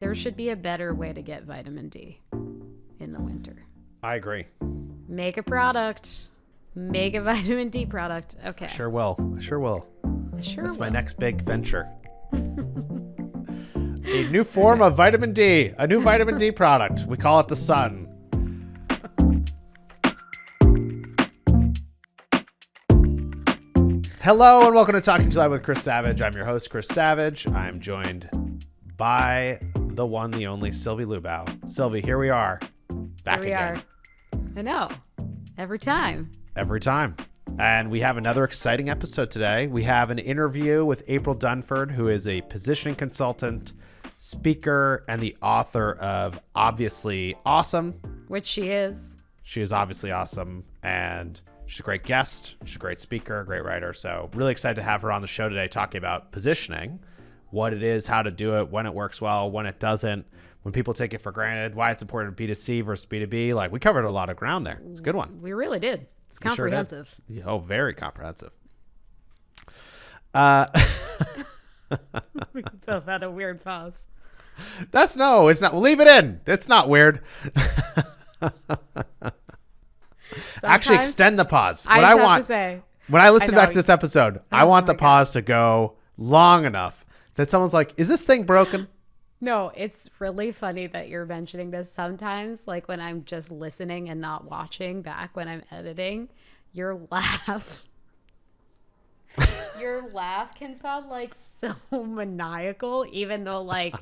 There should be a better way to get vitamin D in the winter. I agree. Make a product. Make a vitamin D product. Okay. Sure will. That's my next big venture. A new form of vitamin D. A new vitamin D product. We call it the sun. Hello and welcome to Talking July with Chris Savage. I'm your host, Chris Savage. I'm joined by the one, the only Sylvie Lubau. Sylvie, here we are. Back again. I know. Every time. And we have another exciting episode today. We have an interview with April Dunford, who is a positioning consultant, speaker, and the author of Obviously Awesome. Which she is. She is obviously awesome, and she's a great guest. She's a great speaker, a great writer. So really excited to have her on the show today talking about positioning, what it is, how to do it, when it works well, when it doesn't, when people take it for granted, why it's important B2C versus B2B. Like, we covered a lot of ground there. It's a good one. We really did. It's comprehensive. Sure did. Oh, very comprehensive. We both had a weird pause. It's not. We'll leave it in. It's not weird. Actually, extend the pause. When I listen back to this episode, I want the pause to go long enough that someone's like, is this thing broken? No, it's really funny that you're mentioning this. Sometimes, like when I'm just listening and not watching back when I'm editing, your laugh can sound like so maniacal, even though like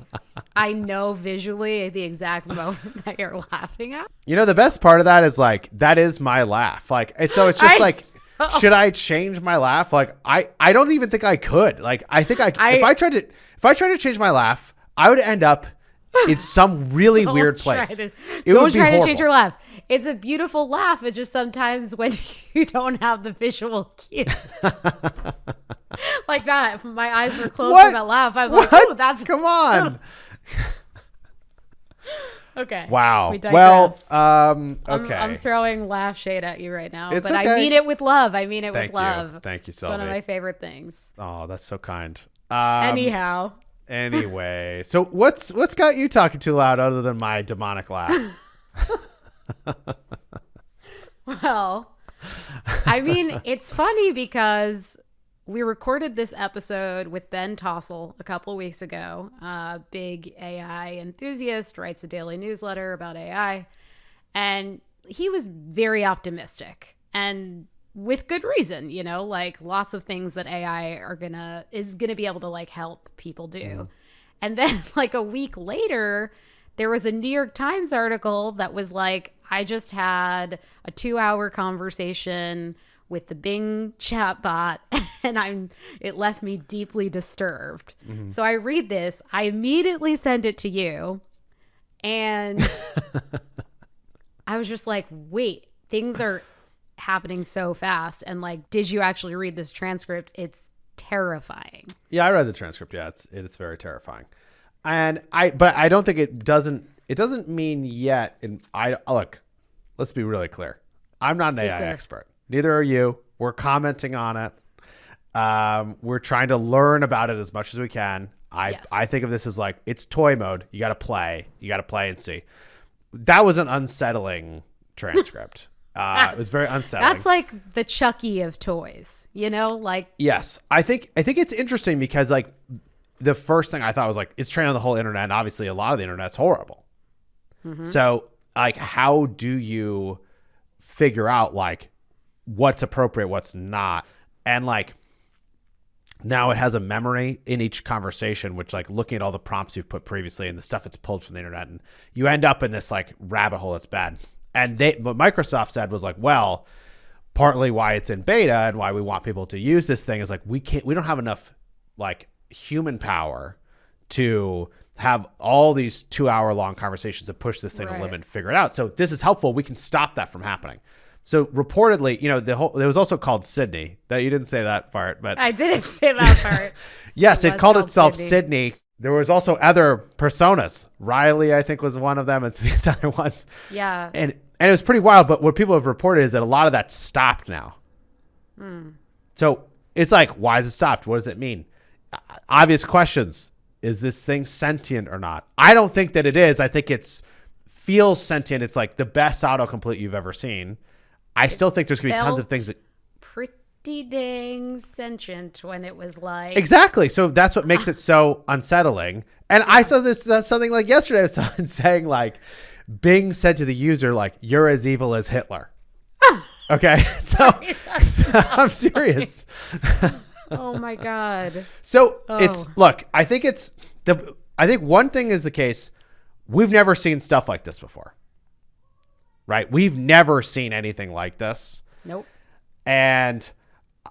I know visually the exact moment that you're laughing at. You know, the best part of that is like, that is my laugh. Like, it's just like, should I change my laugh? Like, I don't even think I could. Like, I think if I tried to change my laugh, I would end up in some really weird place. Don't try to change your laugh. It's a beautiful laugh. It's just sometimes when you don't have the visual cue. Like that. My eyes were closed for that laugh. I'm like, oh, that's... Come on. Okay. Wow. We digress. Well, okay. I'm throwing laugh shade at you right now. It's but okay. I mean it with love. With love. Thank you, Sylvie. It's one of my favorite things. Oh, that's so kind. Anyhow. Anyway, so what's got you talking too loud other than my demonic laugh? Well, I mean, it's funny because we recorded this episode with Ben Tossell a couple of weeks ago. Big AI enthusiast, writes a daily newsletter about AI. And he was very optimistic and with good reason, you know, like lots of things that AI is gonna be able to like help people do. Mm. And then like a week later, there was a New York Times article that was like, I just had a 2-hour conversation with the Bing chatbot and it left me deeply disturbed. Mm-hmm. So I read this, I immediately send it to you, and I was just like, wait, things are happening so fast. And like, did you actually read this transcript? It's terrifying. Yeah, I read the transcript. Yeah, it's very terrifying. But I don't think it doesn't mean yet. And look, let's be really clear. I'm not an AI expert. Neither are you. We're commenting on it. We're trying to learn about it as much as we can. I think of this as like, it's toy mode. You got to play and see. That was an unsettling transcript. It was very unsettling. That's like the Chucky of toys, you know, like. Yes. I think it's interesting because like the first thing I thought was like, it's trained on the whole internet. And obviously a lot of the internet's horrible. Mm-hmm. So like, how do you figure out like what's appropriate, what's not? And like, now it has a memory in each conversation, which like looking at all the prompts you've put previously and the stuff it's pulled from the internet, and you end up in this like rabbit hole that's bad. And what Microsoft said was like, well, partly why it's in beta and why we want people to use this thing is like, we don't have enough like human power to have all these 2-hour long conversations to push this thing to limit and figure it out. So this is helpful. We can stop that from happening. So reportedly, you know, it was also called Sydney. That you didn't say that part, but I didn't say that part. Yes, it called itself Sydney. There was also other personas. Riley, I think, was one of them, and these other ones. Yeah. And it was pretty wild. But what people have reported is that a lot of that stopped now. Mm. So it's like, why is it stopped? What does it mean? Obvious questions. is this thing sentient or not? I don't think that it is. I think it's feels sentient. It's like the best autocomplete you've ever seen. I still think there's going to be tons of things that pretty dang sentient when it was like exactly. So that's what makes it so unsettling. And I saw this something like yesterday. I was someone saying like Bing said to the user like, "You're as evil as Hitler." Okay, so I'm serious. Oh my God. So it's look. I think one thing is the case. We've never seen stuff like this before, right? We've never seen anything like this. Nope. And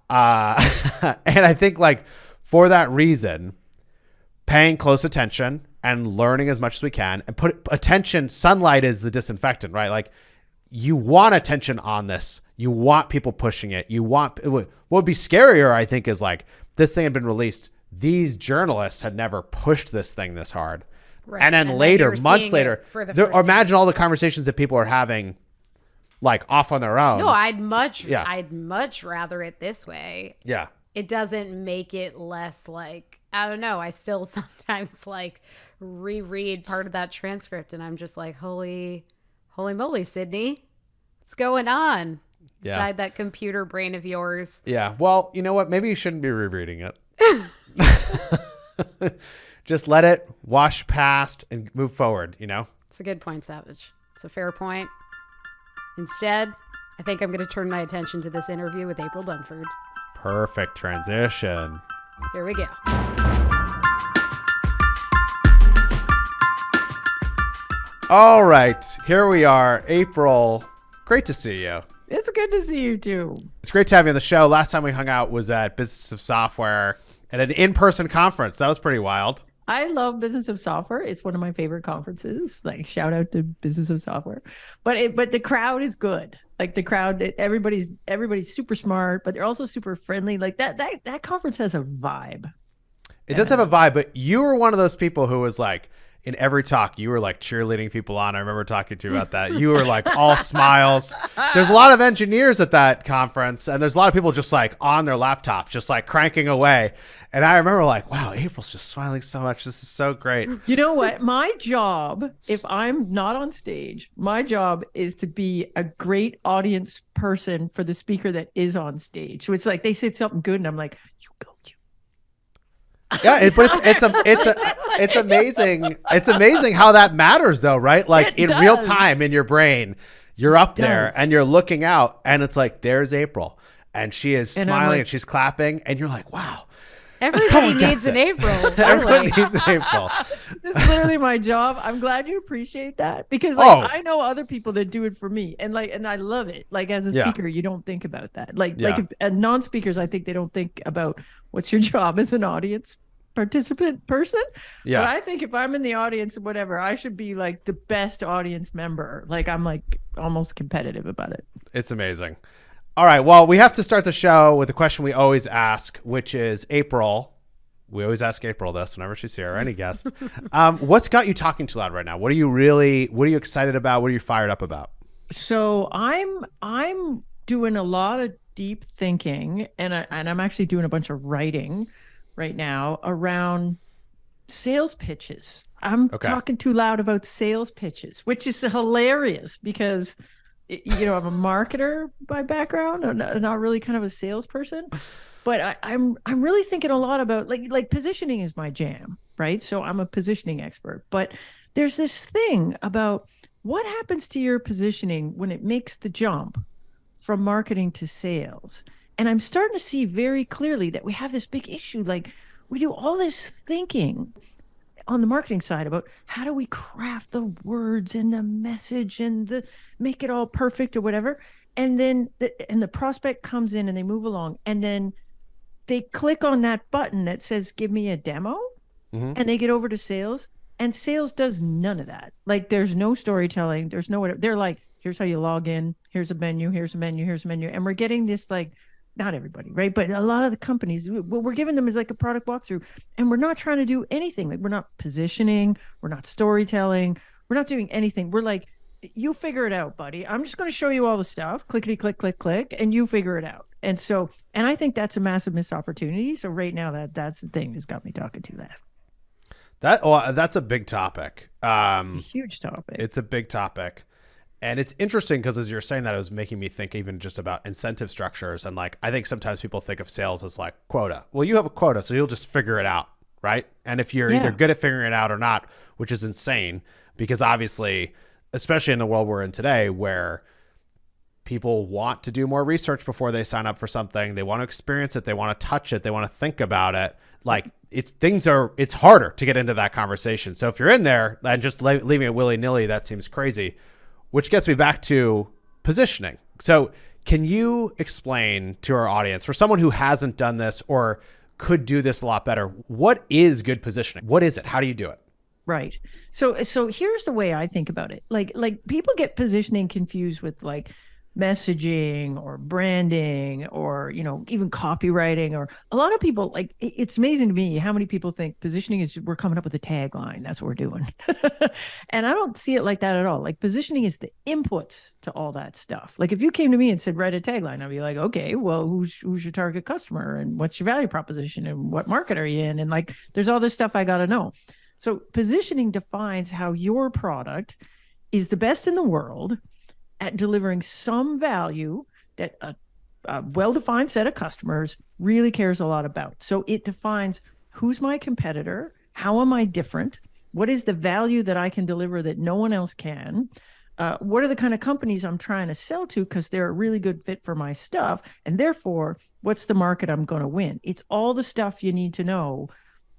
and I think like for that reason, paying close attention and learning as much as we can and put attention. Sunlight is the disinfectant, right? Like you want attention on this. You want people pushing it. What would be scarier, I think, is like this thing had been released. These journalists had never pushed this thing this hard. Right. And then later, months later, imagine all the conversations that people are having like off on their own. No, I'd much rather it this way. Yeah. It doesn't make it less like, I don't know. I still sometimes like reread part of that transcript and I'm just like, holy moly, Sydney, what's going on inside that computer brain of yours? Yeah. Well, you know what? Maybe you shouldn't be rereading it. Just let it wash past and move forward, you know? It's a good point, Savage. It's a fair point. Instead, I think I'm going to turn my attention to this interview with April Dunford. Perfect transition. Here we go. All right. Here we are. April, great to see you. It's good to see you too. It's great to have you on the show. Last time we hung out was at Business of Software at an in-person conference. That was pretty wild. I love Business of Software. It's one of my favorite conferences. Like shout out to Business of Software. But the crowd is good. Like the crowd, everybody's super smart, but they're also super friendly. Like that conference has a vibe. It does have a vibe, but you were one of those people who was like, in every talk, you were like cheerleading people on. I remember talking to you about that. You were like all smiles. There's a lot of engineers at that conference, and there's a lot of people just like on their laptops, just like cranking away. And I remember like, wow, April's just smiling so much. This is so great. You know what? My job, if I'm not on stage, my job is to be a great audience person for the speaker that is on stage. So it's like they said something good, and I'm like, you go, you. Yeah, but it's amazing. It's amazing how that matters, though, right? Like in real time in your brain, you're up there and you're looking out, and it's like there's April, and she is smiling and she's clapping, and you're like, wow. Everybody needs an April. Everyone needs an April. This is literally my job. I'm glad you appreciate that because I know other people that do it for me, and I love it. Like as a speaker, you don't think about that. Like if non-speakers, I think they don't think about what's your job as an audience participant person. Yeah. But I think if I'm in the audience or whatever, I should be like the best audience member. Like I'm like almost competitive about it. It's amazing. All right. Well, we have to start the show with a question we always ask, which is April. We always ask April this whenever she's here or any guest. What's got you talking too loud right now? What are you excited about? What are you fired up about? So I'm doing a lot of deep thinking and I'm actually doing a bunch of writing right now around sales pitches. I'm talking too loud about sales pitches, which is hilarious because I'm a marketer by background, not really kind of a salesperson, but I'm really thinking a lot about like positioning is my jam, right? So I'm a positioning expert, but there's this thing about what happens to your positioning when it makes the jump from marketing to sales. And I'm starting to see very clearly that we have this big issue. Like we do all this thinking on the marketing side about how do we craft the words and the message and make it all perfect or whatever. And then the prospect comes in and they move along and then they click on that button that says, give me a demo. Mm-hmm. And they get over to sales and sales does none of that. Like there's no storytelling. There's no whatever. They're like, here's how you log in. Here's a menu. Here's a menu. Here's a menu. And we're getting this like, not everybody, right? But a lot of the companies, what we're giving them is like a product walkthrough and we're not trying to do anything. Like we're not positioning, we're not storytelling, we're not doing anything. We're like, you figure it out, buddy. I'm just going to show you all the stuff, clickety, click, click, click, and you figure it out. And I think that's a massive missed opportunity. So right now that's the thing that's got me talking to that. That's a big topic. A huge topic. It's a big topic. And it's interesting because as you're saying that, it was making me think even just about incentive structures. And like, I think sometimes people think of sales as like quota. Well, you have a quota, so you'll just figure it out, right? And if you're either good at figuring it out or not, which is insane, because obviously, especially in the world we're in today, where people want to do more research before they sign up for something, they want to experience it, they want to touch it, they want to think about it. Like it's harder to get into that conversation. So if you're in there and just leaving it willy-nilly, that seems crazy. Which gets me back to positioning. So can you explain to our audience, for someone who hasn't done this or could do this a lot better, what is good positioning? What is it? How do you do it? Right. So here's the way I think about it. Like people get positioning confused with like messaging or branding or, even copywriting, or a lot of people, like, it's amazing to me how many people think positioning is we're coming up with a tagline. That's what we're doing. And I don't see it like that at all. Like, positioning is the inputs to all that stuff. Like, if you came to me and said, write a tagline, I'd be like, okay, well, who's your target customer and what's your value proposition and what market are you in? And like, there's all this stuff I got to know. So positioning defines how your product is the best in the world at delivering some value that a well-defined set of customers really cares a lot about. So it defines who's my competitor, how am I different, what is the value that I can deliver that no one else can, what are the kind of companies I'm trying to sell to because they're a really good fit for my stuff, and therefore, what's the market I'm going to win. It's all the stuff you need to know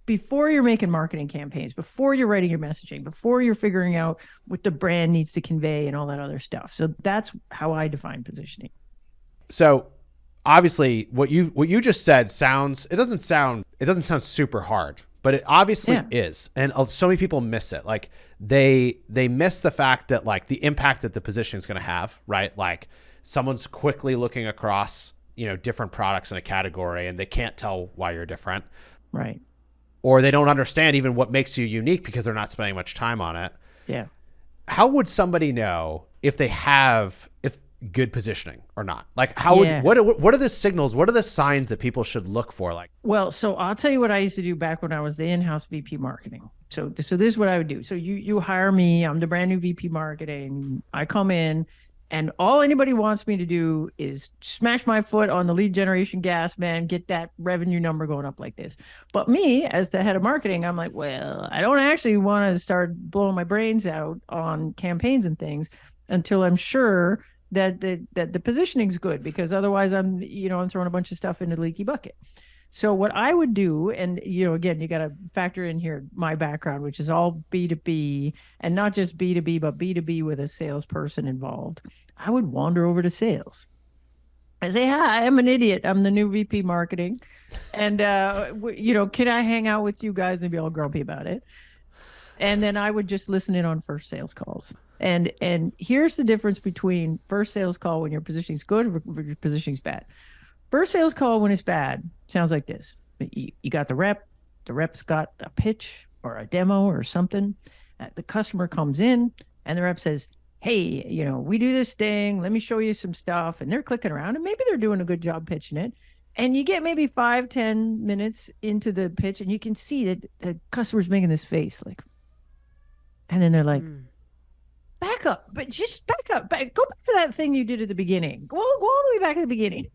before you're making marketing campaigns, before you're writing your messaging, before you're figuring out what the brand needs to convey and all that other stuff. So that's how I define positioning. So obviously what you just said it doesn't sound super hard, but it obviously is. And so many people miss it. Like they miss the fact that like the impact that the position is going to have, right? Like someone's quickly looking across, different products in a category and they can't tell why you're different. Right. Or they don't understand even what makes you unique because they're not spending much time on it. Yeah. How would somebody know if they have good positioning or not? Like what are the signals? What are the signs that people should look for? Like, well, so I'll tell you what I used to do back when I was the in-house VP marketing. So this is what I would do. So you hire me, I'm the brand new VP marketing. I come in and all anybody wants me to do is smash my foot on the lead generation gas, man, get that revenue number going up like this. But me, as the head of marketing, I'm like, well, I don't actually want to start blowing my brains out on campaigns and things until I'm sure that the positioning's good, because otherwise I'm throwing a bunch of stuff into the leaky bucket. So what I would do, and again, you got to factor in here my background, which is all B2B, and not just B2B, but B2B with a salesperson involved. I would wander over to sales. I say, hi, I'm an idiot. I'm the new VP marketing. And, can I hang out with you guys? And they'd be all grumpy about it. And then I would just listen in on first sales calls. And here's the difference between first sales call when your positioning's good or your positioning's bad. First sales call when it's bad sounds like this. You got the rep's got a pitch or a demo or something. The customer comes in and the rep says, hey, we do this thing. Let me show you some stuff. And they're clicking around and maybe they're doing a good job pitching it. And you get maybe 5-10 minutes into the pitch and you can see that the customer's making this face like, and then they're like, back up, but just back up, go back to that thing you did at the beginning. Go all the way back at the beginning.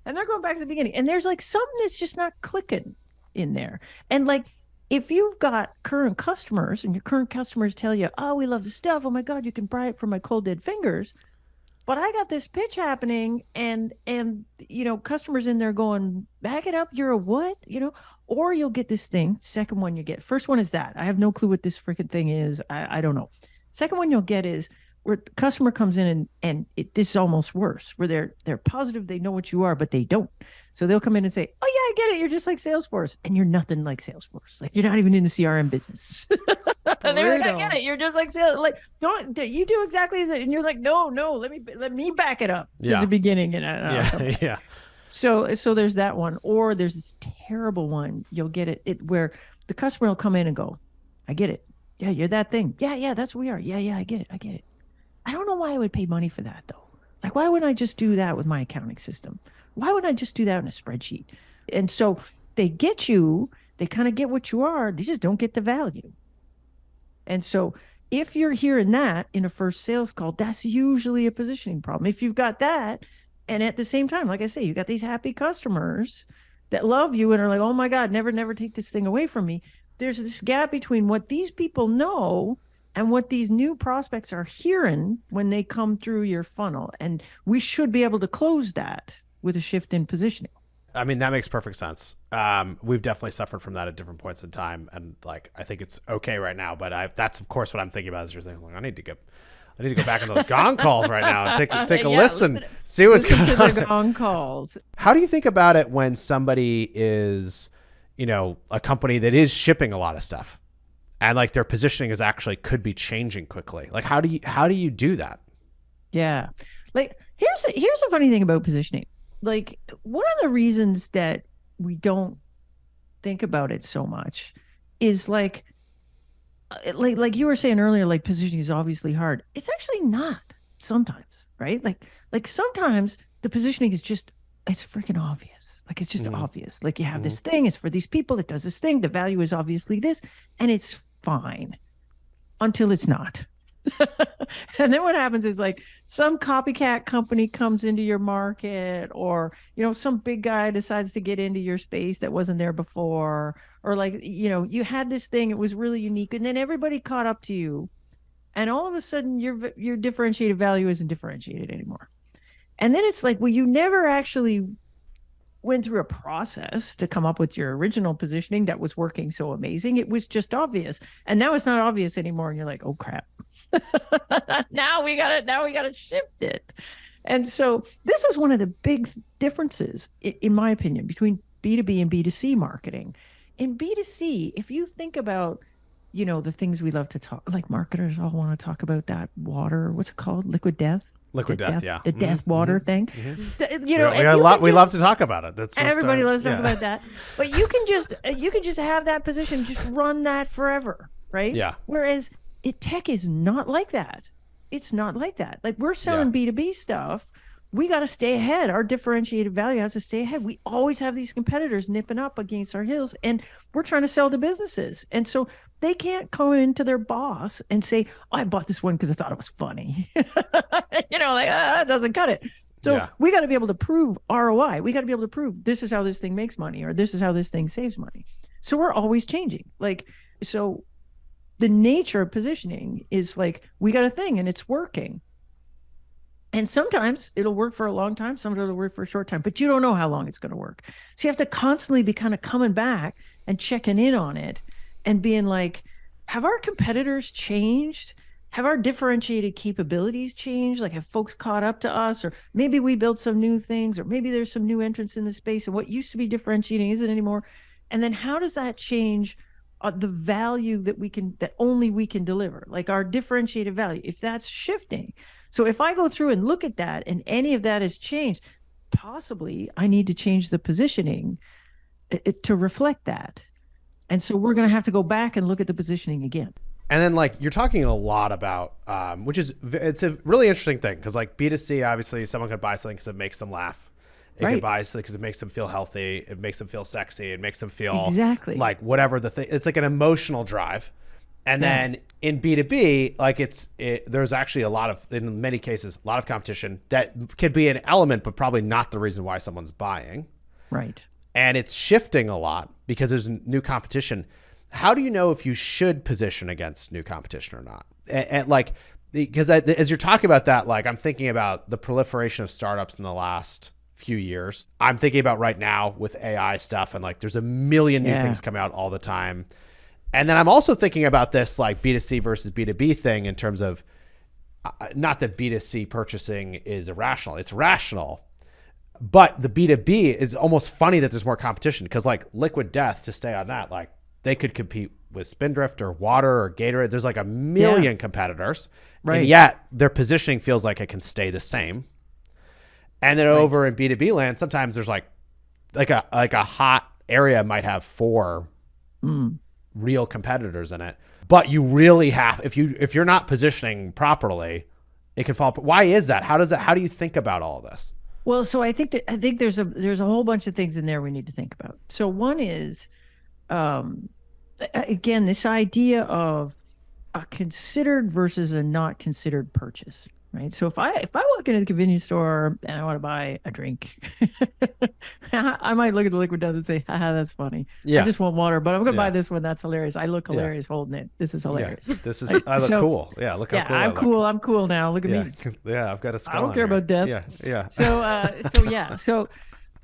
And they're going back to the beginning. And there's like something that's just not clicking in there. And like, if you've got current customers and your current customers tell you, oh, we love the stuff. Oh my God, you can buy it from my cold dead fingers. But I got this pitch happening and customers in there going, back it up. You're a what? Or you'll get this thing. Second one you get. First one is that. I have no clue what this freaking thing is. I don't know. Second one you'll get is where the customer comes in and this is almost worse, where they're positive they know what you are, but they don't. So they'll come in and say, oh yeah, I get it. You're just like Salesforce. And you're nothing like Salesforce. Like you're not even in the CRM business. And they're like, I get it. You're just like sales. Like, don't you do exactly that? And you're like, no, let me back it up to the beginning. And yeah. So there's that one. Or there's this terrible one. You'll get it where the customer will come in and go, I get it. Yeah, you're that thing. Yeah, that's what we are. Yeah, I get it. I don't know why I would pay money for that though. Like, why wouldn't I just do that with my accounting system? Why wouldn't I just do that in a spreadsheet? And so they They kind of get what you are. They just don't get the value. And so if you're hearing that in a first sales call, that's usually a positioning problem. If you've got that, and at the same time, like I say, you got these happy customers that love you and are like, oh my God, never take this thing away from me. There's this gap between what these people know and what these new prospects are hearing when they come through your funnel. And we should be able to close that with a shift in positioning. I mean, that makes perfect sense. We've definitely suffered from that at different points in time. And like, I think it's okay right now, but that's of course what I'm thinking about is you're thinking, like, I need to go back into those gong calls right now and take a listen, see what's going on. To the gong calls. How do you think about it when somebody is, a company that is shipping a lot of stuff and like their positioning is actually could be changing quickly? Like, how do you do that? Yeah. Like here's a funny thing about positioning. Like one of the reasons that we don't think about it so much is like you were saying earlier, like positioning is obviously hard. It's actually not sometimes, right? Like sometimes the positioning is just, it's freaking obvious. Like it's just obvious. Like you have this thing, it's for these people, it does this thing. The value is obviously this, and it's fine until it's not. And then what happens is like some copycat company comes into your market, or some big guy decides to get into your space that wasn't there before, or like you had this thing, it was really unique, and then everybody caught up to you, and all of a sudden your differentiated value isn't differentiated anymore. And then it's like, well, you never actually went through a process to come up with your original positioning that was working so amazing. It was just obvious. And now it's not obvious anymore. And you're like, oh crap. now we gotta shift it. And so this is one of the big differences, in my opinion, between B2B and B2C marketing. In B2C, if you think about, the things we love to talk, like marketers all want to talk about that water, what's it called? Liquid death. Liquid death, yeah. The death water thing. We love to talk about it. That's just, everybody loves to talk about that. But you can just have that position, just run that forever, right? Yeah. Whereas tech is not like that. It's not like that. Like we're selling B2B stuff. We got to stay ahead. Our differentiated value has to stay ahead. We always have these competitors nipping up against our heels, and we're trying to sell to businesses. And so they can't come into their boss and say, oh, I bought this one because I thought it was funny. It doesn't cut it. So we got to be able to prove ROI. We got to be able to prove this is how this thing makes money, or this is how this thing saves money. So we're always changing. So the nature of positioning is like, we got a thing and it's working. And sometimes it'll work for a long time. Sometimes it'll work for a short time, but you don't know how long it's going to work. So you have to constantly be kind of coming back and checking in on it and being like, have our competitors changed? Have our differentiated capabilities changed? Like, have folks caught up to us? Or maybe we built some new things, or maybe there's some new entrants in the space and what used to be differentiating isn't anymore. And then how does that change the value that only we can deliver? Like our differentiated value, if that's shifting. So if I go through and look at that and any of that has changed, possibly I need to change the positioning to reflect that. And so we're going to have to go back and look at the positioning again. And then like you're talking a lot about, it's a really interesting thing because like B2C, obviously someone could buy something because it makes them laugh. It could buy something because it makes them feel healthy. It makes them feel sexy. It makes them feel like whatever the thing. It's like an emotional drive. And then in B2B, like there's actually in many cases, a lot of competition that could be an element, but probably not the reason why someone's buying. Right. And it's shifting a lot because there's new competition. How do you know if you should position against new competition or not? And like, because as you're talking about that, like I'm thinking about the proliferation of startups in the last few years. I'm thinking about right now with AI stuff, and like there's a million new things coming out all the time. And then I'm also thinking about this like B2C versus B2B thing in terms of not that B2C purchasing is irrational. It's rational. But the B2B is almost funny that there's more competition because like Liquid Death, to stay on that, like they could compete with Spindrift or Water or Gatorade. There's like a million competitors. Right. And yet their positioning feels like it can stay the same. And then over in B2B land, sometimes there's like a hot area might have 4 real competitors in it. But you really have, if you're not positioning properly, it can fall. Why is that? How do you think about all of this? Well, so I think there's a whole bunch of things in there we need to think about. So one is um, again, this idea of a considered versus a not considered purchase, right? So if I walk into the convenience store and I want to buy a drink, I might look at the liquid does and say, haha, that's funny. I Yeah. just want water, but I'm gonna buy Yeah. this one. That's hilarious. I look Yeah. hilarious holding it. This is Yeah. hilarious. This is, Right? I look So cool. Yeah. Look how yeah, cool I look. I'm cool now. Look at Yeah. me. Yeah. I've got a I skull don't on care here. about death. Yeah. Yeah. So yeah. So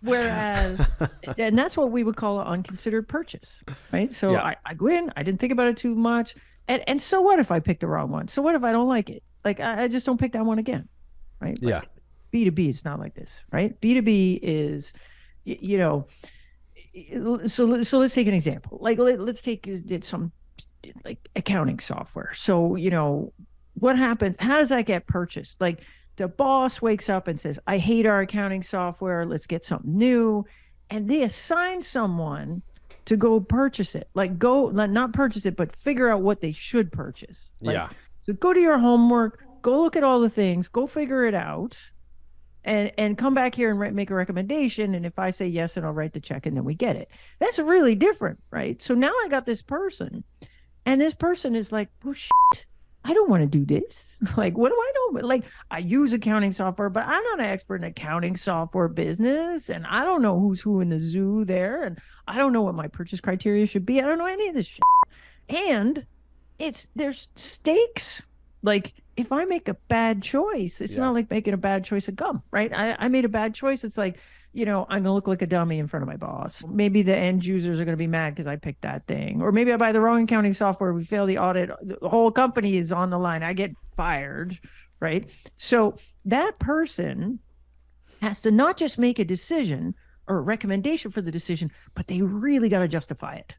whereas, and that's what we would call an unconsidered purchase, right? So Yeah. I go in, I didn't think about it too much. And so what if I pick the wrong one? So what if I don't like it? Like I just don't pick that one again, right? Yeah. Like B2B is not like this, right? B2B is, you know, so let's take an example. Like let's take some like accounting software. So, what happens? How does that get purchased? Like the boss wakes up and says, I hate our accounting software. Let's get something new. And they assign someone to go purchase it. Like not purchase it, but figure out what they should purchase. Like, Yeah. so go to your homework, go look at all the things, go figure it out, and come back here and make a recommendation. And if I say yes, and I'll write the check, and then we get it. That's really different, right? So now I got this person, and this person is like, oh shit, I don't want to do this. Like, what do I know? Like, I use accounting software, but I'm not an expert in accounting software business, and I don't know who's who in the zoo there, and I don't know what my purchase criteria should be. I don't know any of this shit. And there's stakes. Like if I make a bad choice, it's not like making a bad choice of gum, right? I made a bad choice. It's like, I'm gonna look like a dummy in front of my boss. Maybe the end users are gonna be mad because I picked that thing. Or maybe I buy the wrong accounting software, we fail the audit, the whole company is on the line. I get fired, right? So that person has to not just make a decision or a recommendation for the decision, but they really got to justify it.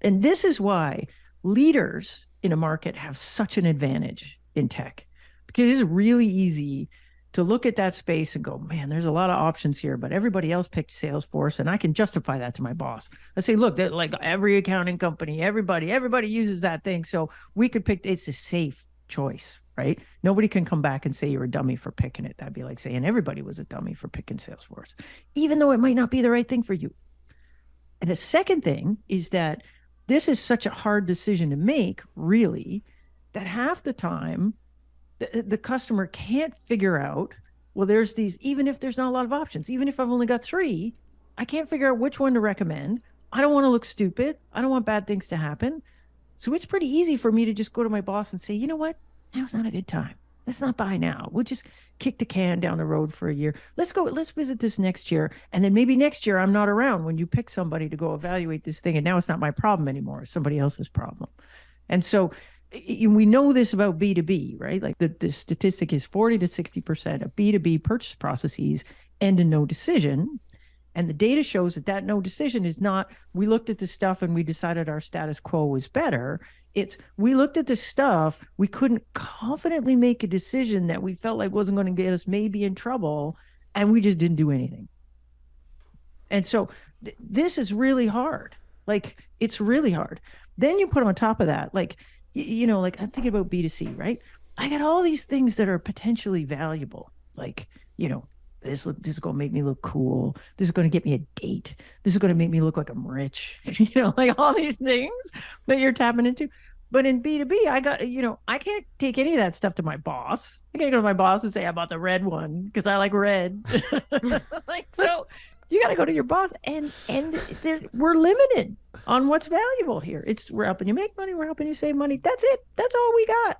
And this is why leaders in a market have such an advantage in tech, because it's really easy to look at that space and go, man, there's a lot of options here, but everybody else picked Salesforce, and I can justify that to my boss. I say, look, like every accounting company, everybody uses that thing. So we could pick, it's a safe choice, right? Nobody can come back and say you're a dummy for picking it. That'd be like saying everybody was a dummy for picking Salesforce, even though it might not be the right thing for you. And the second thing is that this is such a hard decision to make, really, that half the time the customer can't figure out, well, there's these, even if there's not a lot of options, even if I've only got 3, I can't figure out which one to recommend. I don't want to look stupid. I don't want bad things to happen. So it's pretty easy for me to just go to my boss and say, you know what? Now's not a good time. Let's not buy now. We'll just kick the can down the road for a year. Let's visit this next year. And then maybe next year I'm not around when you pick somebody to go evaluate this thing. And now it's not my problem anymore. It's somebody else's problem. And so we know this about B2B, right? Like the statistic is 40 to 60% of B2B purchase processes end in no decision. And the data shows that no decision is not, we looked at the stuff and we decided our status quo was better. It's, we looked at the stuff, we couldn't confidently make a decision that we felt like wasn't going to get us maybe in trouble, and we just didn't do anything. And so this is really hard. Like, it's really hard. Then you put on top of that, like, like I'm thinking about B2C, right? I got all these things that are potentially valuable. Like, this is going to make me look cool. This is going to get me a date. This is going to make me look like I'm rich. Like all these things that you're tapping into. But in B2B, I got, I can't take any of that stuff to my boss. I can't go to my boss and say I bought the red one because I like red. Like, so you got to go to your boss, and we're limited on what's valuable here. We're helping you make money. We're helping you save money. That's it. That's all we got.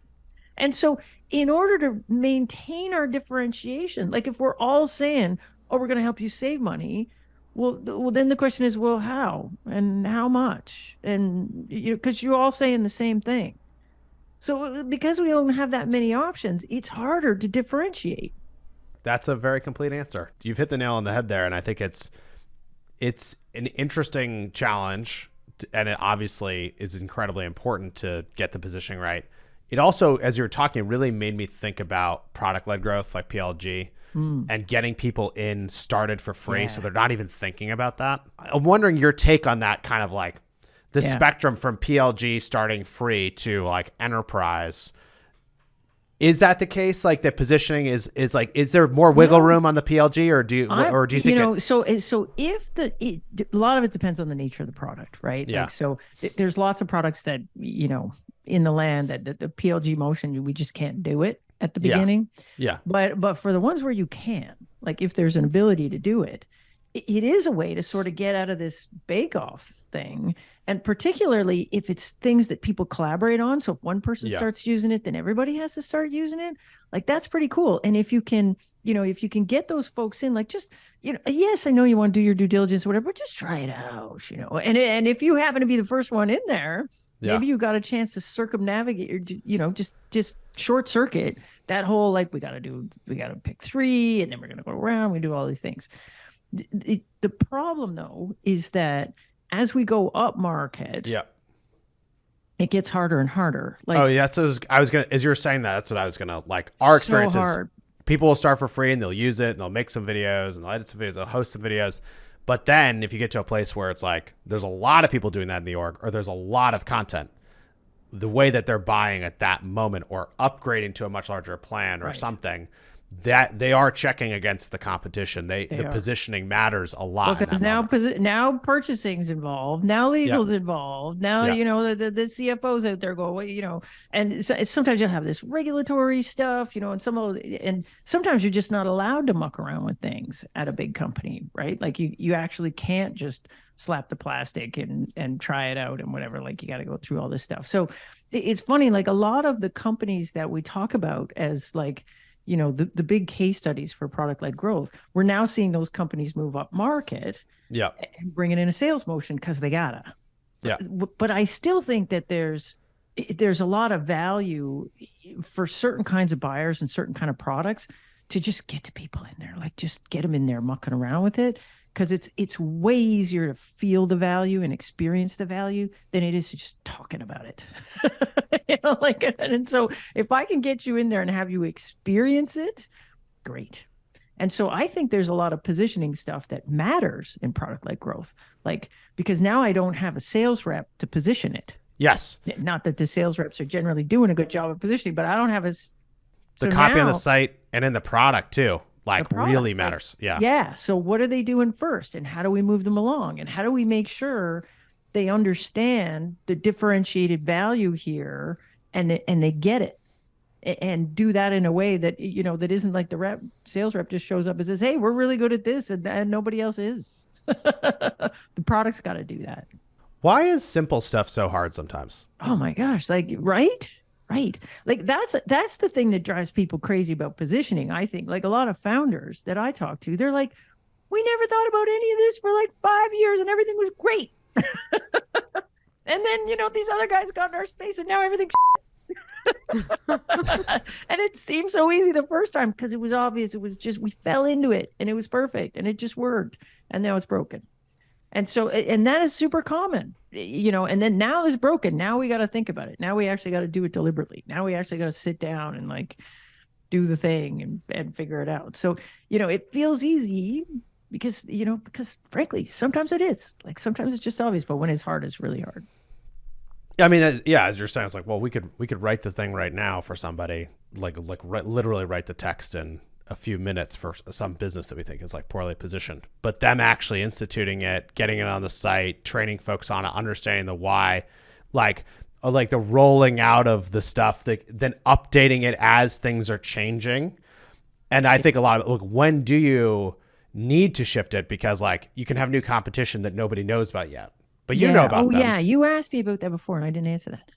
And so in order to maintain our differentiation, like if we're all saying, oh, we're going to help you save money, well, then the question is, well, how and how much? And because you're all saying the same thing. So because we don't have that many options, it's harder to differentiate. That's a very complete answer. You've hit the nail on the head there. And I think it's an interesting challenge, and it obviously is incredibly important to get the positioning right. It also, as you were talking, really made me think about product-led growth like PLG and getting people in started for free. So they're not even thinking about that. I'm wondering your take on that, kind of like the spectrum from PLG starting free to like enterprise. Is that the case? Like the positioning is like, is there more wiggle room on the PLG, or do you think so if a lot of it depends on the nature of the product, right? Yeah. Like, so there's lots of products that, in the land that the PLG motion, we just can't do it at the beginning. Yeah. But for the ones where you can, like if there's an ability to do it, it is a way to sort of get out of this bake-off thing. And particularly if it's things that people collaborate on. So if one person starts using it, then everybody has to start using it. Like, that's pretty cool. And if you can, get those folks in, like, just, yes, I know you want to do your due diligence or whatever, but just try it out, and if you happen to be the first one in there, maybe you got a chance to circumnavigate, or, just short circuit that whole, like, we got to pick 3 and then we're going to go around. We do all these things. The problem, though, is that as we go up market, it gets harder and harder. Like, as you're saying that, that's what I was gonna, like, our experience is people will start for free and they'll use it and they'll make some videos and they'll edit some videos, they'll host some videos. But then if you get to a place where it's like there's a lot of people doing that in the org, or there's a lot of content, the way that they're buying at that moment or upgrading to a much larger plan or something, that they are checking against the competition. The positioning matters a lot. Because now purchasing's involved. Now legal's involved. Now, the CFO's out there going, and sometimes you'll have this regulatory stuff, and sometimes you're just not allowed to muck around with things at a big company, right? Like you actually can't just slap the plastic and try it out and whatever. Like, you got to go through all this stuff. So it's funny, like, a lot of the companies that we talk about as, like, the big case studies for product-led growth, we're now seeing those companies move up market and bringing in a sales motion because they gotta. But I still think that there's a lot of value for certain kinds of buyers and certain kind of products to just get to people in there, like, just get them in there mucking around with it, because it's way easier to feel the value and experience the value than it is to just talking about it. And so if I can get you in there and have you experience it, great. And so I think there's a lot of positioning stuff that matters in product-led growth, like, because now I don't have a sales rep to position it. Yes. Not that the sales reps are generally doing a good job of positioning, but I don't have the copy on the site and in the product too. Like, really matters. Yeah. So what are they doing first, and how do we move them along, and how do we make sure they understand the differentiated value here and they get it, and do that in a way that, that isn't like the sales rep just shows up and says, hey, we're really good at this, and nobody else is. The product's got to do that. Why is simple stuff so hard sometimes? Oh my gosh. Like, right. Like, that's the thing that drives people crazy about positioning. I think, like, a lot of founders that I talk to, they're like, we never thought about any of this for like 5 years and everything was great. And then, these other guys got in our space and now everything's and it seemed so easy the first time because it was obvious. It was just, we fell into it and it was perfect and it just worked, and now it's broken. And so, and that is super common, and then now it's broken. Now we got to think about it. Now we actually got to do it deliberately. Now we actually got to sit down and, like, do the thing and figure it out. So, it feels easy because frankly, sometimes it is. Like, sometimes it's just obvious, but when it's hard, it's really hard. I mean, as you're saying, it's like, well, we could write the thing right now for somebody, literally write the text in a few minutes for some business that we think is, like, poorly positioned, but them actually instituting it, getting it on the site, training folks on it, understanding the why, like the rolling out of the stuff, then updating it as things are changing. And I think a lot of it, look, when do you need to shift it? Because, like, you can have new competition that nobody knows about yet, but you know about them. Yeah. You asked me about that before and I didn't answer that.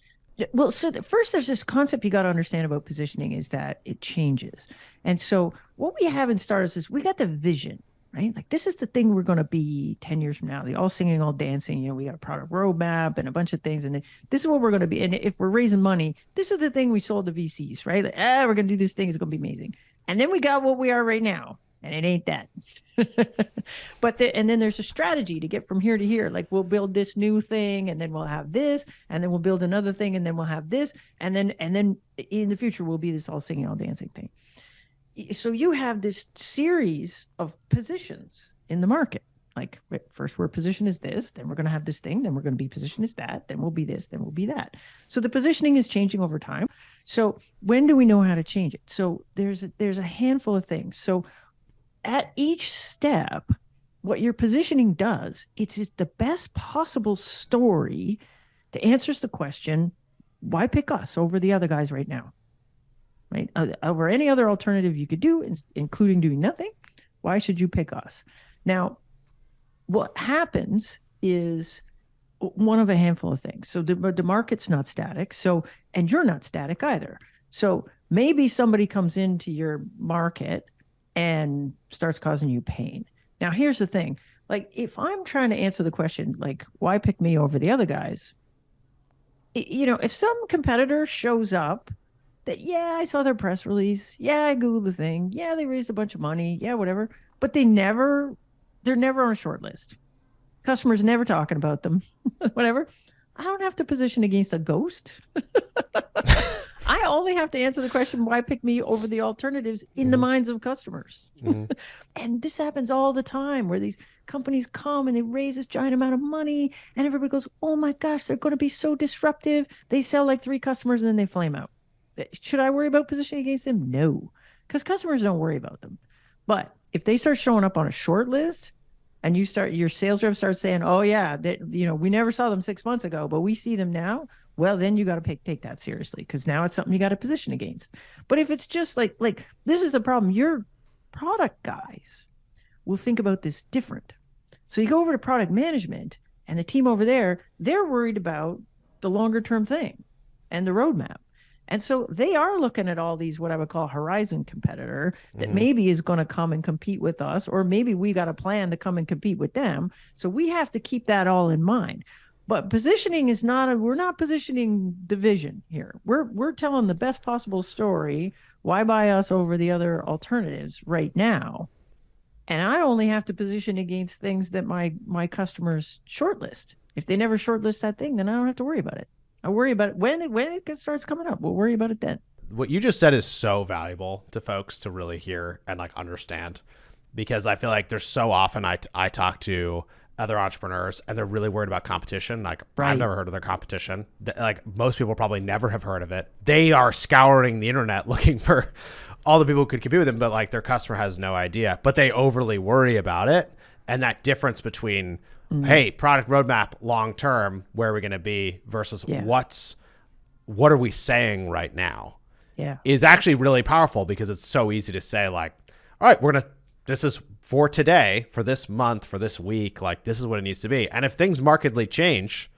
Well, so first, there's this concept you got to understand about positioning is that it changes. And so what we have in startups is we got the vision, right? Like, this is the thing we're going to be 10 years from now. They all singing, all dancing. We got a product roadmap and a bunch of things. And this is what we're going to be. And if we're raising money, this is the thing we sold to VCs, right? Like, we're going to do this thing. It's going to be amazing. And then we got what we are right now. And it ain't that. And then there's a strategy to get from here to here. Like, we'll build this new thing, and then we'll have this, and then we'll build another thing, and then we'll have this, and then in the future we'll be this all singing, all dancing thing. So you have this series of positions in the market. Like, first we're positioned as this, then we're going to have this thing, then we're going to be positioned as that, then we'll be this, then we'll be that. So the positioning is changing over time. So when do we know how to change it? So there's a handful of things. So at each step, what your positioning does, it's the best possible story that answers the question, why pick us over the other guys right now? Right? Over any other alternative you could do, including doing nothing, why should you pick us? Now, what happens is one of a handful of things. So the market's not static. So, and you're not static either. So maybe somebody comes into your market and starts causing you pain. Now, here's the thing. Like, if I'm trying to answer the question, like, why pick me over the other guys? If some competitor shows up that, yeah, I saw their press release. Yeah, I Googled the thing. Yeah, they raised a bunch of money. Yeah, whatever. But they're never on a short list. Customers never talking about them, whatever. I don't have to position against a ghost. I only have to answer the question, why pick me over the alternatives in the minds of customers? And this happens all the time where these companies come and they raise this giant amount of money and everybody goes, oh my gosh, they're going to be so disruptive. They sell like 3 customers and then they flame out. Should I worry about positioning against them? No, because customers don't worry about them. But if they start showing up on a short list, and your sales rep starts saying, oh yeah, we never saw them 6 months ago, but we see them now. Well, then you got to take that seriously, because now it's something you got to position against. But if it's just like this is the problem, your product guys will think about this different. So you go over to product management and the team over there, they're worried about the longer term thing and the roadmap. And so they are looking at all these, what I would call horizon competitor that maybe is going to come and compete with us, or maybe we got a plan to come and compete with them. So we have to keep that all in mind. But positioning is we're not positioning division here. We're telling the best possible story. Why buy us over the other alternatives right now? And I only have to position against things that my customers shortlist. If they never shortlist that thing, then I don't have to worry about it. I worry about it when it starts coming up. We'll worry about it then. What you just said is so valuable to folks to really hear and like understand, because I feel like there's so often I talk to other entrepreneurs and they're really worried about competition. Like, right. I've never heard of their competition. Like, most people probably never have heard of it. They are scouring the internet looking for all the people who could compete with them, but like their customer has no idea, but they overly worry about it. And that difference between, hey, product roadmap long-term, where are we going to be versus what are we saying right now? Yeah. Is actually really powerful, because it's so easy to say like, all right, this is for today, for this month, for this week, like this is what it needs to be. And if things markedly change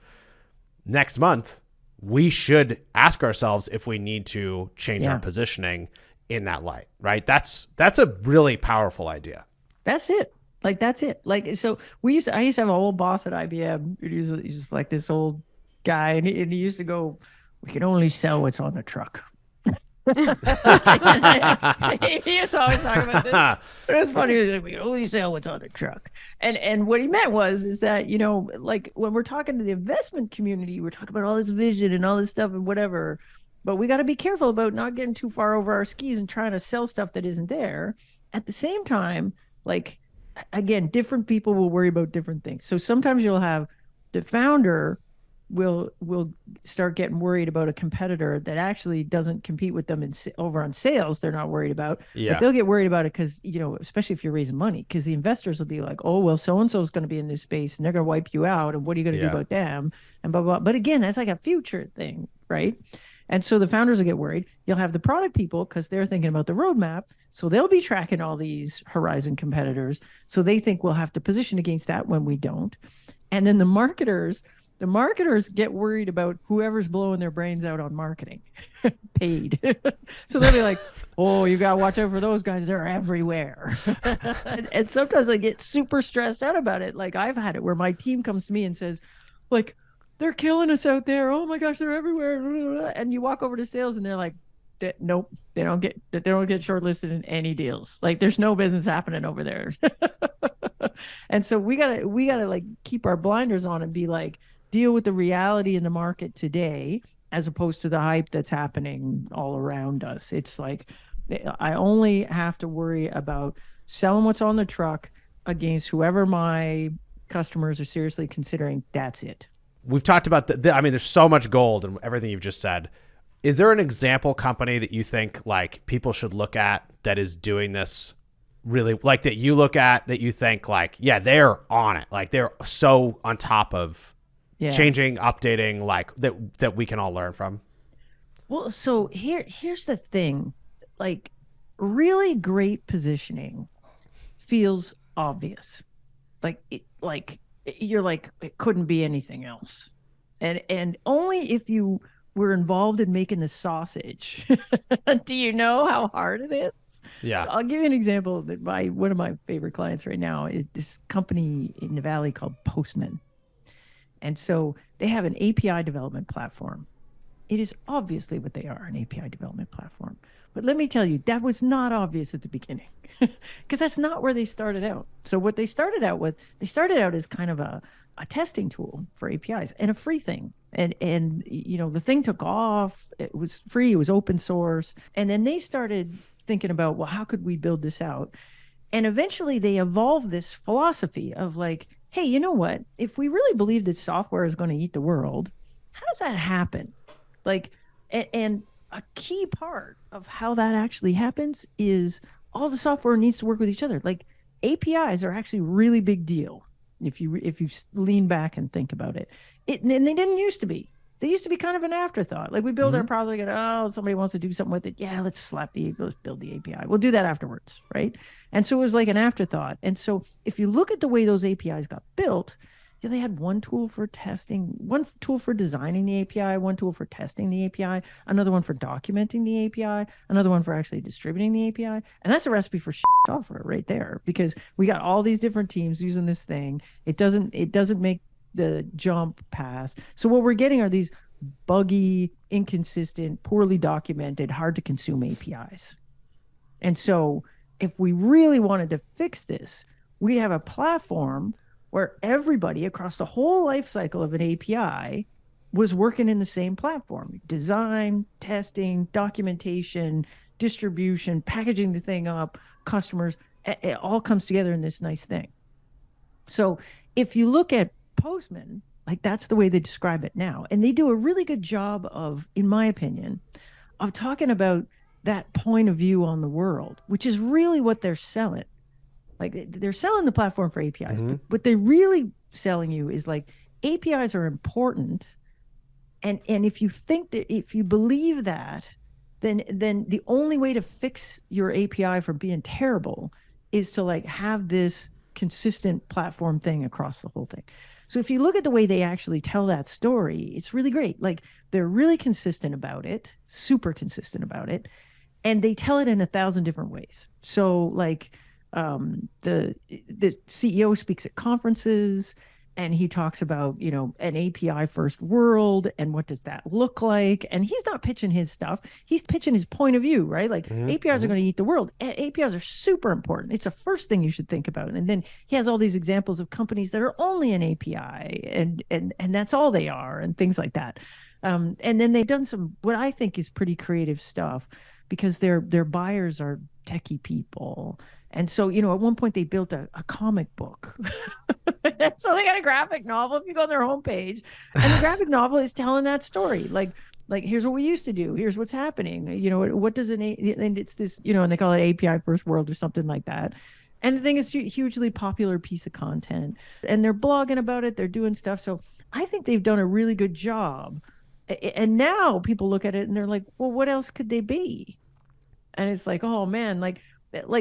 next month, we should ask ourselves if we need to change our positioning in that light, right? That's a really powerful idea. That's it. Like, that's it. Like, so I used to have an old boss at IBM. He's just like this old guy. And he used to go, we can only sell what's on the truck. He used to always talk about this. But it's funny. He was like, we can only sell what's on the truck. And what he meant is that, like when we're talking to the investment community, we're talking about all this vision and all this stuff and whatever. But we got to be careful about not getting too far over our skis and trying to sell stuff that isn't there. At the same time, like, again, different people will worry about different things. So sometimes you'll have the founder will start getting worried about a competitor that actually doesn't compete with them over on sales. They're not worried about, but they'll get worried about it because, especially if you're raising money, because the investors will be like, oh, well, so-and-so is going to be in this space and they're going to wipe you out. And what are you going to do about them? And blah, blah. But again, that's like a future thing, right? And so the founders will get worried. You'll have the product people because they're thinking about the roadmap. So they'll be tracking all these horizon competitors. So they think we'll have to position against that when we don't. And then the marketers get worried about whoever's blowing their brains out on marketing paid. So they'll be like, oh, you got to watch out for those guys. They're everywhere. And sometimes I get super stressed out about it. Like, I've had it where my team comes to me and says, like, they're killing us out there. Oh my gosh, they're everywhere. And you walk over to sales and they're like, nope, they don't get shortlisted in any deals. Like, there's no business happening over there. And so we gotta like keep our blinders on and be like, deal with the reality in the market today, as opposed to the hype that's happening all around us. It's like, I only have to worry about selling what's on the truck against whoever my customers are seriously considering. That's it. We've talked about I mean, there's so much gold in everything you've just said. Is there an example company that you think like people should look at that is doing this really, like that you look at that you think like, yeah, they're on it. Like they're so on top of changing, updating, like that we can all learn from? Well, so here's the thing. Like really great positioning feels obvious. Like you're like it couldn't be anything else. And only if you were involved in making the sausage do you know how hard it is. Yeah. So I'll give you an example that one of my favorite clients right now is this company in the Valley called Postman. And so they have an API development platform. It is obviously what they are, an API development platform. But let me tell you, that was not obvious at the beginning because that's not where they started out. So what they started out with, they started out as kind of a testing tool for APIs and a free thing. And the thing took off. It was free. It was open source. And then they started thinking about, well, how could we build this out? And eventually they evolved this philosophy of like, hey, you know what? If we really believe that software is going to eat the world, how does that happen? Like, and a key part of how that actually happens is all the software needs to work with each other. Like APIs are actually a really big deal if you lean back and think about it. And they didn't used to be. They used to be kind of an afterthought. Like we build our product and somebody wants to do something with it. Yeah, let's build the API. We'll do that afterwards, right? And so it was like an afterthought. And so if you look at the way those APIs got built, they had one tool for testing, one tool for designing the API, one tool for testing the API, another one for documenting the API, another one for actually distributing the API. And that's a recipe for software right there, because we got all these different teams using this thing. It doesn't make the jump pass. So what we're getting are these buggy, inconsistent, poorly documented, hard to consume APIs. And so if we really wanted to fix this, we'd have a platform where everybody across the whole life cycle of an API was working in the same platform. Design, testing, documentation, distribution, packaging the thing up, customers, it all comes together in this nice thing. So if you look at Postman, like that's the way they describe it now. And they do a really good job of, in my opinion, of talking about that point of view on the world, which is really what they're selling. Like they're selling the platform for APIs, but what they're really selling you is like APIs are important. And if you think that, if you believe that, then the only way to fix your API from being terrible is to like have this consistent platform thing across the whole thing. So if you look at the way they actually tell that story, it's really great. Like they're really consistent about it, super consistent about it. And they tell it in 1,000 different ways. So like, the CEO speaks at conferences and he talks about, an API first world and what does that look like? And he's not pitching his stuff. He's pitching his point of view, right? Like APIs are going to eat the world. APIs are super important. It's the first thing you should think about. And then he has all these examples of companies that are only an API and that's all they are and things like that. And then they've done some, what I think is pretty creative stuff, because their buyers are techie people. And so, at one point they built a comic book. So they got a graphic novel if you go on their homepage. And the graphic novel is telling that story. Like here's what we used to do. Here's what's happening. What does and it's this, and they call it API first world or something like that. And the thing is a hugely popular piece of content. And they're blogging about it. They're doing stuff. So I think they've done a really good job. And now people look at it and they're like, well, what else could they be? And it's like, oh man, like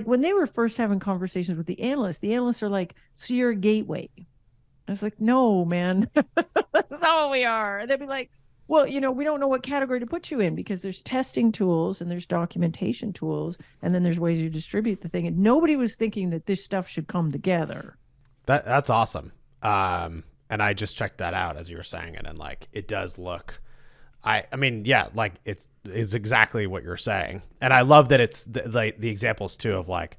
when they were first having conversations with the analysts are like, so you're a gateway. I was like, no, man, that's not what we are. And they'd be like, well, we don't know what category to put you in, because there's testing tools and there's documentation tools. And then there's ways you distribute the thing. And nobody was thinking that this stuff should come together. That's awesome. And I just checked that out as you were saying it. And like, it does look, I mean, yeah, like it's exactly what you're saying. And I love that it's the examples too of like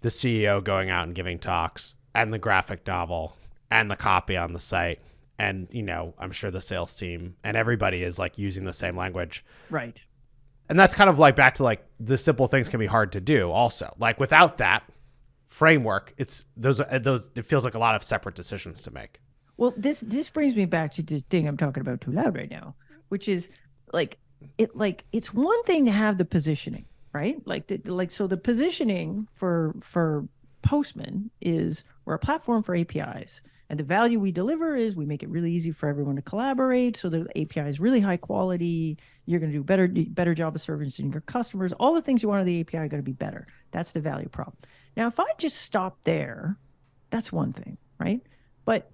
the CEO going out and giving talks and the graphic novel and the copy on the site. And, I'm sure the sales team and everybody is like using the same language. Right. And that's kind of like back to like the simple things can be hard to do also. Like without that framework, it feels like a lot of separate decisions to make. Well, this brings me back to the thing I'm talking about too loud right now, which is like it's one thing to have the positioning, right? So the positioning for Postman is we're a platform for APIs. And the value we deliver is we make it really easy for everyone to collaborate. So the API is really high quality. You're going to do better job of servicing your customers. All the things you want of the API are going to be better. That's the value prop. Now, if I just stop there, that's one thing, right? But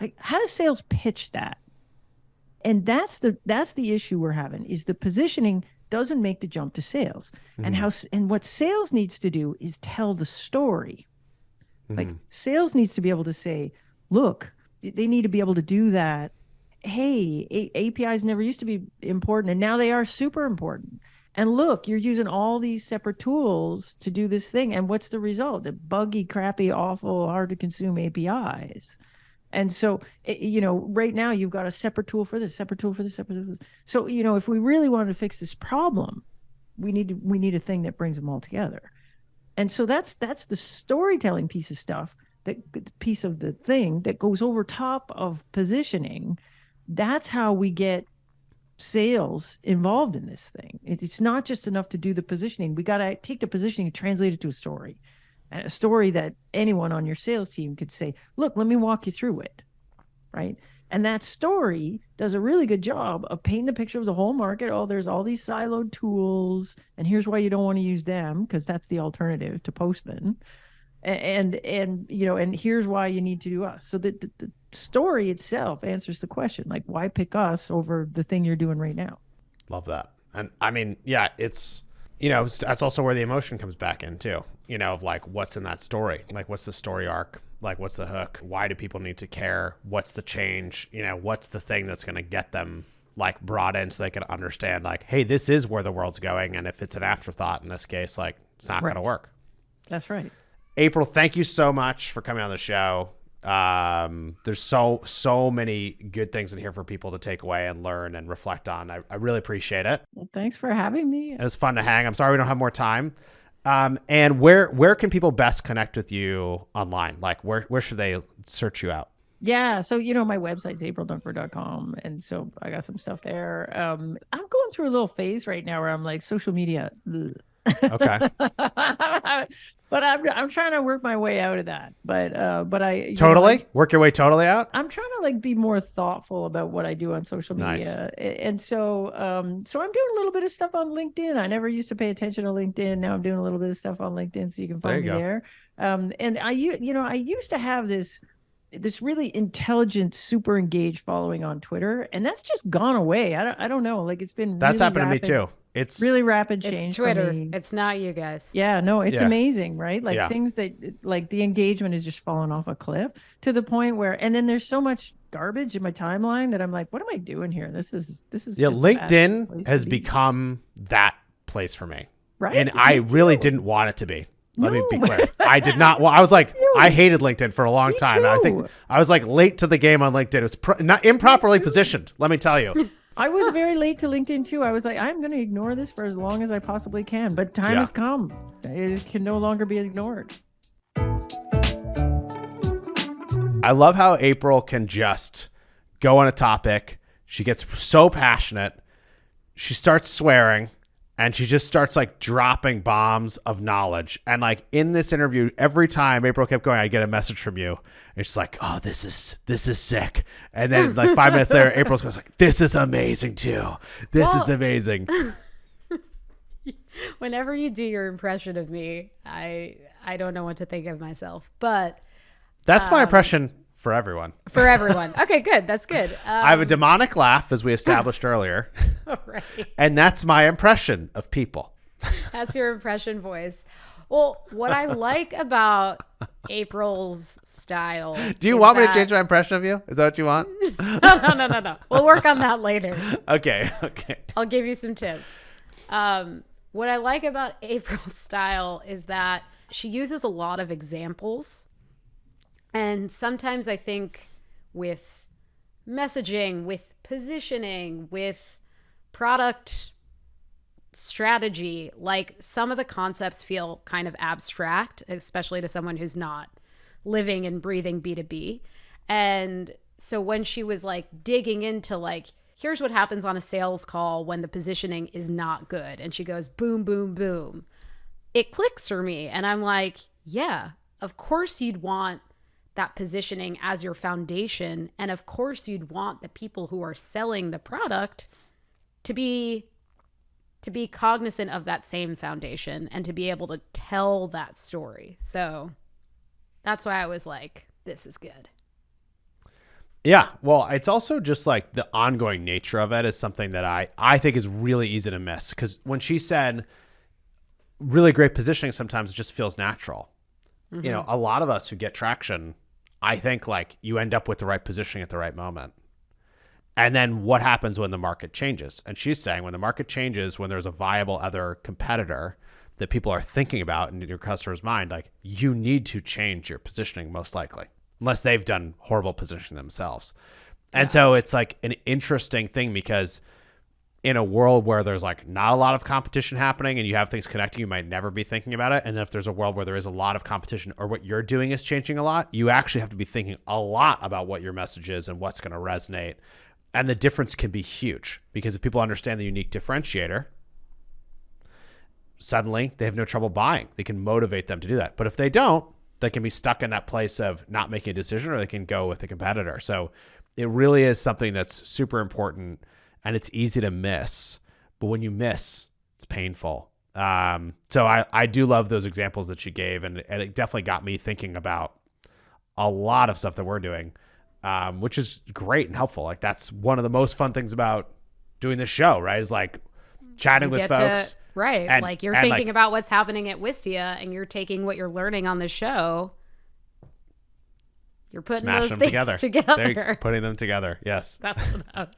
like, how does sales pitch that? And that's the issue we're having is the positioning doesn't make the jump to sales. And what sales needs to do is tell the story. Like sales needs to be able to say, look, they need to be able to do that. Hey, APIs never used to be important, and now they are super important. And look, you're using all these separate tools to do this thing. And what's the result? The buggy, crappy, awful, hard to consume APIs. And so, right now you've got a separate tool for this, separate tool for this, separate tool for this. So, if we really wanted to fix this problem, we need a thing that brings them all together. And so that's the storytelling piece of stuff, that piece of the thing that goes over top of positioning. That's how we get sales involved in this thing. It's not just enough to do the positioning. We got to take the positioning and translate it to a story, and a story that anyone on your sales team could say, look, let me walk you through it. Right. And that story does a really good job of painting the picture of the whole market. Oh, there's all these siloed tools, and here's why you don't want to use them, because that's the alternative to Postman. And here's why you need to do us. So the story itself answers the question, like, why pick us over the thing you're doing right now? Love that. And I mean, yeah, it's, that's also where the emotion comes back in too, of like, what's in that story? Like, what's the story arc? Like, what's the hook? Why do people need to care? What's the change? What's the thing that's going to get them like brought in so they can understand, like, hey, this is where the world's going. And if it's an afterthought in this case, like, it's not going to work. That's right. April, thank you so much for coming on the show. There's so many good things in here for people to take away and learn and reflect on. I really appreciate it. Well, thanks for having me. It was fun to hang. I'm sorry we don't have more time. And where can people best connect with you online? Like, where should they search you out? Yeah. So, my website's aprildunford.com. And so I got some stuff there. I'm going through a little phase right now where I'm like, social media. Okay. But I'm trying to work my way out of that. But I totally work your way totally out. I'm trying to like be more thoughtful about what I do on social media. Nice. And so I'm doing a little bit of stuff on LinkedIn. I never used to pay attention to LinkedIn. Now I'm doing a little bit of stuff on LinkedIn, so you can find me there. And I used to have this really intelligent, super engaged following on Twitter, and that's just gone away. I don't know. Like, it's been that's really happened rapid. To me too. It's really rapid change. It's Twitter. For me. It's not you guys. Yeah, no, it's amazing, right? Like things that, like, the engagement is just falling off a cliff to the point where, and then there's so much garbage in my timeline that I'm like, what am I doing here? This is yeah. LinkedIn has become that place for me, right? And I really didn't want it to be. Let me be clear. I did not. Well, I was like, I hated LinkedIn for a long time. I think I was like late to the game on LinkedIn. It was not improperly positioned. Let me tell you. I was very late to LinkedIn too. I was like, I'm going to ignore this for as long as I possibly can. But time has come. It can no longer be ignored. I love how April can just go on a topic. She gets so passionate. She starts swearing. And she just starts like dropping bombs of knowledge. And like in this interview, every time April kept going, I get a message from you. It's like, oh, this is sick. And then like 5 minutes later, April goes like, this is amazing too. This is amazing. Whenever you do your impression of me, I don't know what to think of myself. But that's my impression for everyone. For everyone. Okay, good. That's good. I have a demonic laugh, as we established earlier. Right. And that's my impression of people. That's your impression voice. Well, what I like about April's style. Do you want me to change my impression of you? Is that what you want? No. We'll work on that later. Okay. I'll give you some tips. What I like about April's style is that she uses a lot of examples. And sometimes I think with messaging, with positioning, with product strategy, like some of the concepts feel kind of abstract, especially to someone who's not living and breathing B2B. And so when she was like digging into like, here's what happens on a sales call when the positioning is not good. And she goes, boom, boom, boom. It clicks for me. And I'm like, yeah, of course you'd want that positioning as your foundation. And of course you'd want the people who are selling the product to be cognizant of that same foundation and to be able to tell that story. So that's why I was like, this is good. Yeah. Well, it's also just like the ongoing nature of it is something that I think is really easy to miss. Because when she said really great positioning, sometimes it just feels natural. Mm-hmm. You know, a lot of us who get traction, I think like you end up with the right positioning at the right moment. And then what happens when the market changes? And she's saying when the market changes, when there's a viable other competitor that people are thinking about in your customer's mind, like you need to change your positioning most likely, unless they've done horrible positioning themselves. And so it's like an interesting thing because in a world where there's like not a lot of competition happening and you have things connecting, you might never be thinking about it. And if there's a world where there is a lot of competition or what you're doing is changing a lot, you actually have to be thinking a lot about what your message is and what's going to resonate. And the difference can be huge because if people understand the unique differentiator, suddenly they have no trouble buying. They can motivate them to do that. But if they don't, they can be stuck in that place of not making a decision or they can go with a competitor. So it really is something that's super important and it's easy to miss. But when you miss, it's painful. So I do love those examples that she gave. And it definitely got me thinking about a lot of stuff that we're doing. Which is great and helpful. Like that's one of the most fun things about doing this show, right? Is like chatting with folks. Right. And, like you're thinking about what's happening at Wistia and you're taking what you're learning on the show. You're putting those things together. They're putting them together. Yes. That's what I was.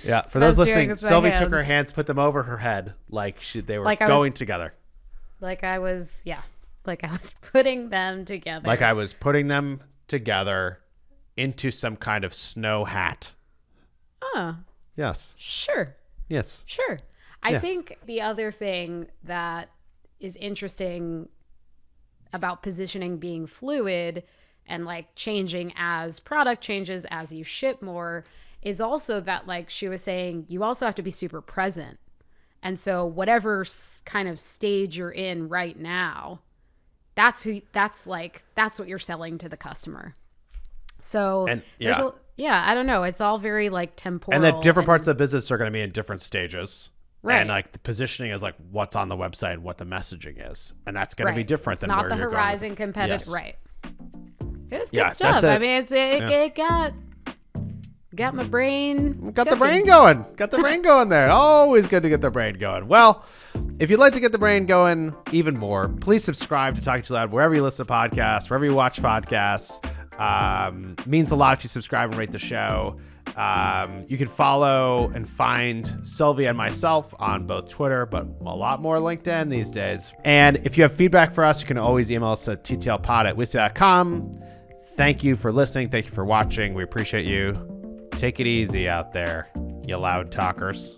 Yeah. For those listening, Sylvie took her hands, put them over her head like they were going together. Like I was putting them together. Like I was putting them together into some kind of snow hat. Oh. Yes. Sure. Yes. Sure. I think the other thing that is interesting about positioning being fluid and like changing as product changes, as you ship more, is also that like she was saying, you also have to be super present. And so whatever kind of stage you're in right now, that's what you're selling to the customer. So I don't know. It's all very like temporal. And the different parts of the business are going to be in different stages. Right. And like the positioning is like what's on the website and what the messaging is. And that's going to be different than where you're going. Not the horizon competitive. Yes. Right. It was good stuff. That's it. I mean, it got my brain. Got the brain going. Got the brain going there. Always good to get the brain going. Well, if you'd like to get the brain going even more, please subscribe to Talking Too Loud wherever you listen to podcasts, wherever you watch podcasts. Means a lot if you subscribe and rate the show. You can follow and find Sylvie and myself on both Twitter, but a lot more LinkedIn these days. And if you have feedback for us, you can always email us at ttlpod@wistia.com. Thank you for listening. Thank you for watching. We appreciate you. Take it easy out there, you loud talkers.